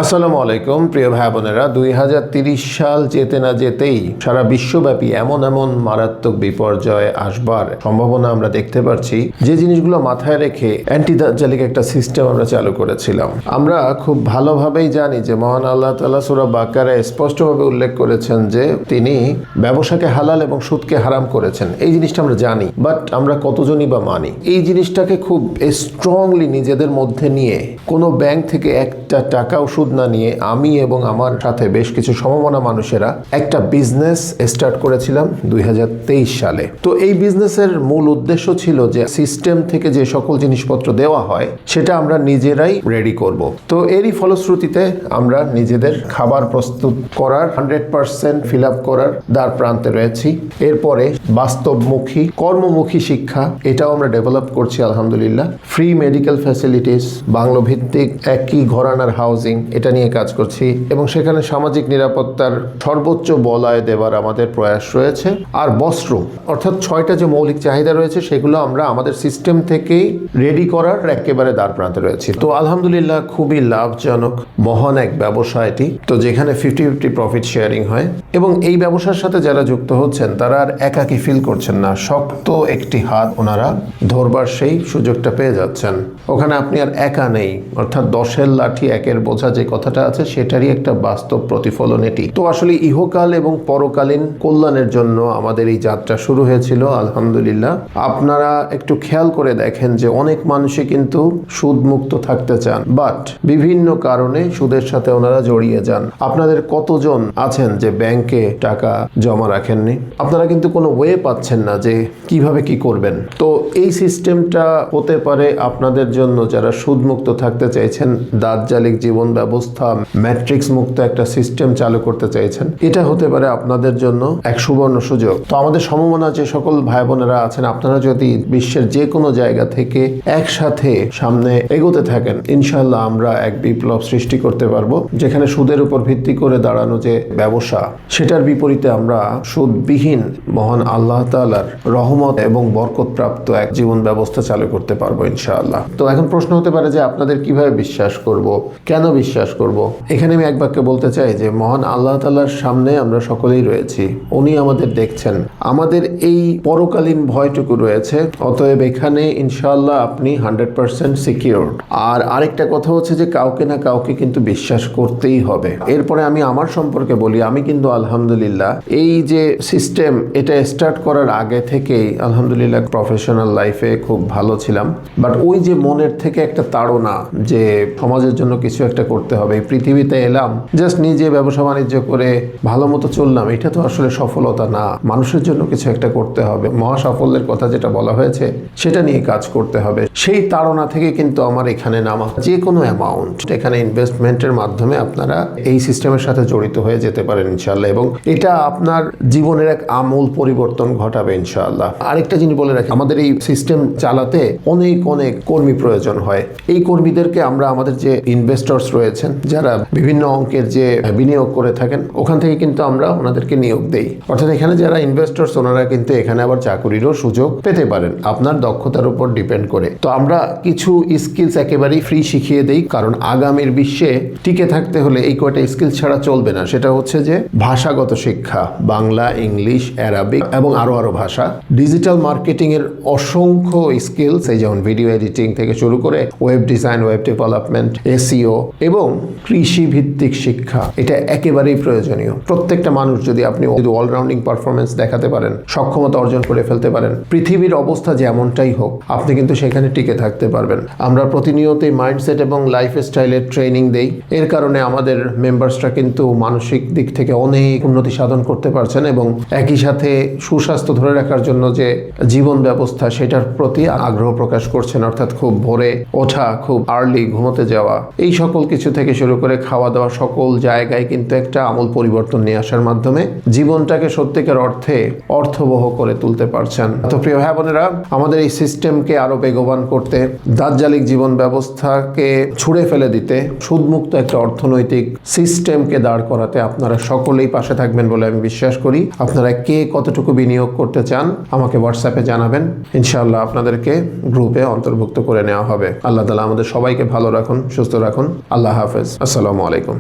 আসসালামু আলাইকুম প্রিয় ভাই বোনেরা, 2030 সাল যেতে না যেতেই সারা বিশ্বব্যাপী এমন মারাত্মক বিপর্যয় আসবার সম্ভাবনা আমরা দেখতে পাচ্ছি। যে জিনিসগুলো মাথায় রেখে অ্যান্টি দাজ্জালিক একটা সিস্টেম আমরা চালু করেছিলাম। আমরা খুব ভালোভাবেই জানি যে মহান আল্লাহ তাআলা সূরা বাকারায় স্পষ্টভাবে উল্লেখ করেছেন যে তিনি ব্যবসাকে হালাল এবং সুদকে হারাম করেছেন। এই জিনিসটা আমরা জানি, বাট আমরা কতজনই বা মানি? এই জিনিসটাকে খুব স্ট্রংলি নিজেদের মধ্যে নিয়ে কোনো ব্যাংক থেকে একটা টাকাও সুদ না নিয়ে আমি এবং আমার সাথে বেশ কিছু সমমনা মানুষেরা একটা বিজনেস স্টার্ট করেছিলাম 2023 সালে। তো এই বিজনেসের মূল উদ্দেশ্য ছিল যে সিস্টেম থেকে যে সকল জিনিসপত্র দেওয়া হয় সেটা আমরা নিজেরাই রেডি করব। তো এরই ফলশ্রুতিতে আমরা নিজেদের খাবার প্রস্তুত করার 100% ফিল আপ করার দ্বার প্রান্তে রয়েছি। এরপরে বাস্তবমুখী কর্মমুখী শিক্ষা এটাও আমরা ডেভেলপ করছি আলহামদুলিল্লাহ। ফ্রি মেডিকেল ফ্যাসিলিটিস, বাংলো ভিত্তিক একই ঘরানার হাউজিং এটা নিয়ে কাজ করছি এবং সেখানে সামাজিক নিরাপত্তার সর্বোচ্চ বলয় দেওয়ার আমাদের প্রয়াস রয়েছে। আর বস্ত্র অর্থাৎ 6টা যে মৌলিক চাহিদা রয়েছে সেগুলো আমরা আমাদের সিস্টেম থেকেই রেডি করার একেবারে দ্বার প্রান্তে রয়েছি। তো আলহামদুলিল্লাহ খুবই লাভজনক মহান এক ব্যবসা এটি, তো যেখানে 50-50 প্রফিট শেয়ারিং হয় এবং এই ব্যবসার সাথে যারা যুক্ত হচ্ছেন তারা আর একাকী ফিল করছেন না, শক্ত একটি হাত ওনারা ধরবার সেই সুযোগটা পেয়ে যাচ্ছেন। ওখানে আপনি আর একা নেই, অর্থাৎ 10-এর লাঠি 1-এর বোঝা যে কথাটা আছে সেটারই একটা বাস্তব প্রতিফলন এটি। তো আসলে ইহকাল এবং পরকালীন কল্যাণের জন্য আমাদের এই যাত্রা শুরু হয়েছিল আলহামদুলিল্লাহ। আপনারা একটু খেয়াল করে দেখেন যে অনেক মানুষই কিন্তু সুদ মুক্ত থাকতে চান, বাট বিভিন্ন কারণে সুদের সাথে ওনারা জড়িয়ে যান। আপনাদের কতজন আছেন যে ব্যাংকে টাকা জমা রাখেননি? আপনারা কিন্তু কোনো ওয়ে পাচ্ছেন না যে কিভাবে কি করবেন। তো এই সিস্টেমটা হতে পারে আপনাদের জন্য যারা সুদ মুক্ত থাকতে চাইছেন, দাজ্জালিক জীবন ব্যবস্থা ম্যাট্রিক্স মুক্ত একটা সিস্টেম চালু করতে চাইছেন, এটা হতে পারে আপনাদের জন্য এক সুবর্ণ সুযোগ। তো আমাদের সমমনা যে সকল ভাই বোনেরা আছেন, আপনারা যদি বিশ্বের যে কোনো জায়গা থেকে একসাথে সামনে এগোতে থাকেন, ইনশাআল্লাহ আমরা এক বিপ্লব সৃষ্টি করতে পারবো, যেখানে সুদের উপর ভিত্তি করে দাঁড়ানো যে ব্যবসা সেটার বিপরীতে আমরা সুদবিহীন মহান আল্লাহ তাআলার রহমত এবং বরকত প্রাপ্ত এক জীবন ব্যবস্থা চালু করতে পারবো ইনশাআল্লাহ। তো এখন প্রশ্ন হতে পারে যে আপনাদের কিভাবে বিশ্বাস করব, কেন বিশ্বাস করব? এখানে আমি এক বাক্যে বলতে চাই যে মহান আল্লাহ তাআলার সামনে আমরা সকলেই রয়েছি, উনি আমাদের দেখছেন, আমাদের এই পরকালীন ভয়টুকু রয়েছে। অতএব এখানে ইনশাআল্লাহ আপনি 100% সিকিউর। আর আরেকটা কথা হচ্ছে যে কাউকে না কাউকে কিন্তু বিশ্বাস করতেই হবে। এরপরে আমি আমার সম্পর্কে বলি, আমি কিন্তু আলহামদুলিল্লাহ এই যে সিস্টেম এটা স্টার্ট করার আগে থেকেই আলহামদুলিল্লাহ প্রফেশনাল লাইফে খুব ভালো ছিলাম, বাট ওই যে মনের থেকে একটা তাড়না যে সমাজের জন্য কিছু একটা করতে হবে, পৃথিবীতে এলাম জাস্ট নিজে ব্যবসা বাণিজ্য করে ভালো মতো চললাম, এটা তো আসলে সফলতা না। মানুষের জন্য কিছু একটা করতে হবে, মহা সাফল্যের কথা যেটা বলা হয়েছে সেটা নিয়ে কাজ করতে হবে। সেই তাড়না থেকে কিন্তু আমার এখানে নামা, যে কোনো অ্যামাউন্ট এখানে ইনভেস্টমেন্টের মাধ্যমে আপনারা এই সিস্টেমের সাথে জড়িত হয়ে যেতে পারেন ইনশাআল্লাহ, এবং এটা আপনার জীবনের এক আমূল পরিবর্তন ঘটাবে ইনশাআল্লাহ। আরেকটা জিনিস বলে রাখি, আমাদের এই সিস্টেম চালাতে অনেক কর্মী প্রয়োজন হয়। এই কর্মীদেরকে আমরা আমাদের যে ইনভেস্টরস রয়েছেন যারা বিভিন্ন অঙ্কের যে বিনিয়োগ করে থাকেন, ওখান থেকে কিন্তু আমরা ওনাদেরকে নিয়োগ দেই। অর্থাৎ এখানে যারা ইনভেস্টরস ওনারা কিন্তু এখানে আবার চাকুরিরও সুযোগ পেতে পারেন আপনার দক্ষতার উপর ডিপেন্ড করে। তো আমরা কিছু স্কিলস একেবারেই ফ্রি শিখিয়ে দেই, কারণ আগামীর বিশ্বে টিকে থাকতে হলে এই কয়টা স্কিল ছাড়া চলবে না। সেটা হচ্ছে যে ভাষাগত শিক্ষা, বাংলা, ইংলিশ, অ্যারাবিক এবং আরো ভাষা, ডিজিটাল মার্কেটিং এর অসংখ্য স্কিলস, এই যেমন ভিডিও এডিটিং থেকে শুরু করে web design, web development, SEO এবং কৃষি ভিত্তিক শিক্ষা, এটা একেবারেই প্রয়োজনীয়। প্রত্যেকটা মানুষ যদি আপনি অলরাউন্ডিং পারফরমেন্স দেখাতে পারেন, সক্ষমতা অর্জন করে ফেলতে পারেন, পৃথিবীর অবস্থা যেমনটাই হোক আপনি কিন্তু সেখানে টিকে থাকতে পারবেন। আমরা প্রতিনিয়তই মাইন্ডসেট এবং লাইফ স্টাইলের ট্রেনিং দেই। এর কারণে আমাদের মেম্বার্সরা কিন্তু মানসিক দিক থেকে অনেক উন্নতি সাধন করতে পারছেন এবং একই সাথে সুস্বাস্থ্য ধরে রাখার জন্য যে জীবন ব্যবস্থা সেটার প্রতি আগ্রহ প্রকাশ করছেন। অর্থাৎ খুব ভোরে ওঠা, খুব আর্লি ঘুমোতে যাওয়া, এই সকল কিছু থেকে শুরু করে খাওয়া দাওয়া সকল জায়গায় কিন্তু একটা আমূল পরিবর্তন নিয়ে আসার মাধ্যমে জীবনটাকে সত্যিকার অর্থে অর্থবহ করে তুলতে পারছেন। তো প্রিয় ভাই বোনেরা, আমাদের এই সিস্টেমকে আরো বেগবান করতে, দাজ্জালিক জীবন ব্যবস্থাকে ছুঁড়ে ফেলে দিতে, সুদমুক্ত একটা অর্থনৈতিক সিস্টেমকে দাঁড় করাতে আপনারা সকলেই পাশে থাকবেন বলে আমি বিশ্বাস করি। আপনারা কে কতটুকু বিনিয়োগ করতে চান আমাকে হোয়াটসঅ্যাপে জানাবেন, ইনশাআল্লাহ আপনাদেরকে গ্রুপে অন্তর্ভুক্ত করে নেওয়া হবে। আল্লাহ তাআলা আমাদের সবাইকে ভালো রাখুন, সুস্থ রাখুন। আল্লাহ হাফেজ। হাফেজ। আসসালামু আলাইকুম।